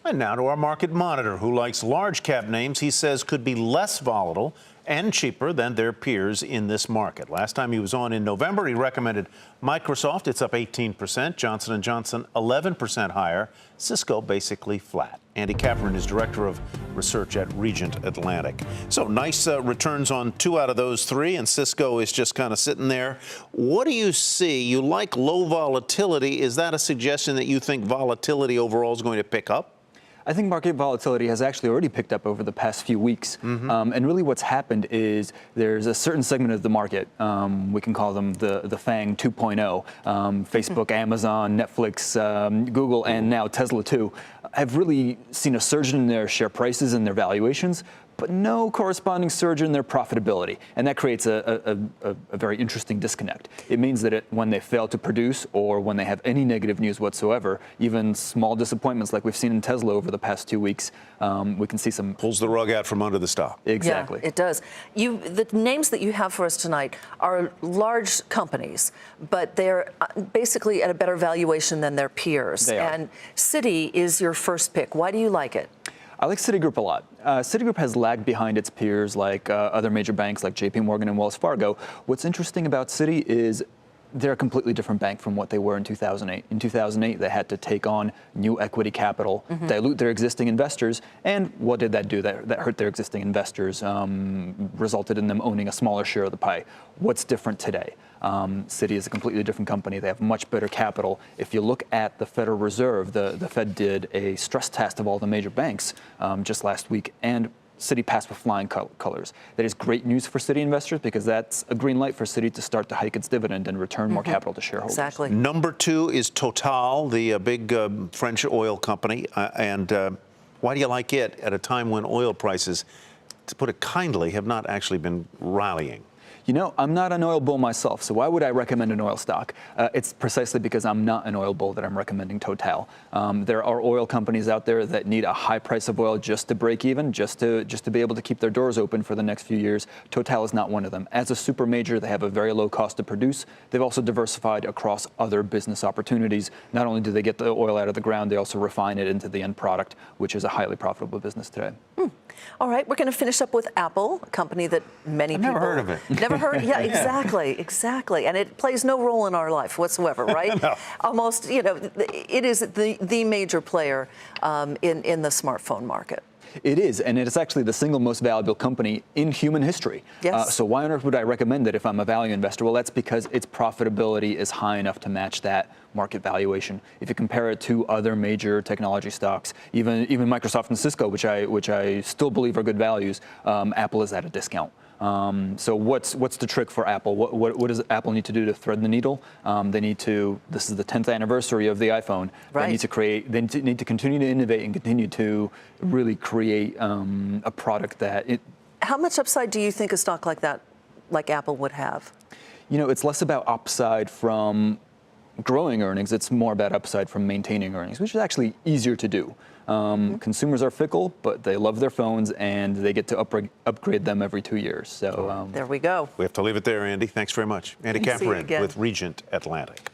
And now to our market monitor, who likes large cap names he says could be less volatile and cheaper than their peers in this market. Last time he was on in November, he recommended Microsoft. It's up 18%. Johnson & Johnson, 11% higher. Cisco, basically flat. Andy Kapyrin is director of research at Regent Atlantic. So nice returns on 2 out of those 3, and Cisco is just kind of sitting there. What do you see? You like low volatility. Is that a suggestion that you think volatility overall is going to pick up? I think market volatility has actually already picked up over the past few weeks. And really what's happened is there's a certain segment of the market, we can call them the FANG 2.0, Facebook, Amazon, Netflix, Google, and now Tesla too, have really seen a surge in their share prices and their valuations, but no corresponding surge in their profitability. And that creates a very interesting disconnect. It means that when they fail to produce or when they have any negative news whatsoever, even small disappointments like we've seen in Tesla over the past 2 weeks, we can see some... Pulls the rug out from under the stock. Exactly. Yeah, it does. The names that you have for us tonight are large companies, but they're basically at a better valuation than their peers. They are. And Citi is your first pick. Why do you like it? I like Citigroup a lot. Citigroup has lagged behind its peers like other major banks like JP Morgan and Wells Fargo. What's interesting about Citi is they're a completely different bank from what they were in 2008. In 2008, they had to take on new equity capital, dilute their existing investors, and what did that do? That hurt their existing investors, resulted in them owning a smaller share of the pie. What's different today? Citi is a completely different company. They have much better capital. If you look at the Federal Reserve, the Fed did a stress test of all the major banks just last week, and Citi passed with flying colors. That is great news for Citi investors because that's a green light for Citi to start to hike its dividend and return more capital to shareholders. Exactly. Number 2 is Total, the big French oil company. Why do you like it at a time when oil prices, to put it kindly, have not actually been rallying? You know, I'm not an oil bull myself, so why would I recommend an oil stock? It's precisely because I'm not an oil bull that I'm recommending Total. There are oil companies out there that need a high price of oil just to break even, just to be able to keep their doors open for the next few years. Total is not one of them. As a super major, they have a very low cost to produce. They've also diversified across other business opportunities. Not only do they get the oil out of the ground, they also refine it into the end product, which is a highly profitable business today. All right, we're going to finish up with Apple, a company that many people... Never heard of it. Never heard? Yeah, exactly. And it plays no role in our life whatsoever, right? No. Almost, you know, it is the major player in the smartphone market. It is, and it's actually the single most valuable company in human history. Yes. So why on earth would I recommend it if I'm a value investor? Well, that's because its profitability is high enough to match that market valuation. If you compare it to other major technology stocks, even Microsoft and Cisco, which I still believe are good values, Apple is at a discount. So what's the trick for Apple? What does Apple need to do to thread the needle? They need to. This is the 10th anniversary of the iPhone. Right. They need to create. They need to continue to innovate and continue to really create a product that. How much upside do you think a stock like that, like Apple, would have? You know, it's less about upside from growing earnings. It's more about upside from maintaining earnings, which is actually easier to do. Consumers are fickle, but they love their phones, and they get to upgrade them every 2 years. So there we go. We have to leave it there, Andy. Thanks very much. Andy Kapyrin with Regent Atlantic.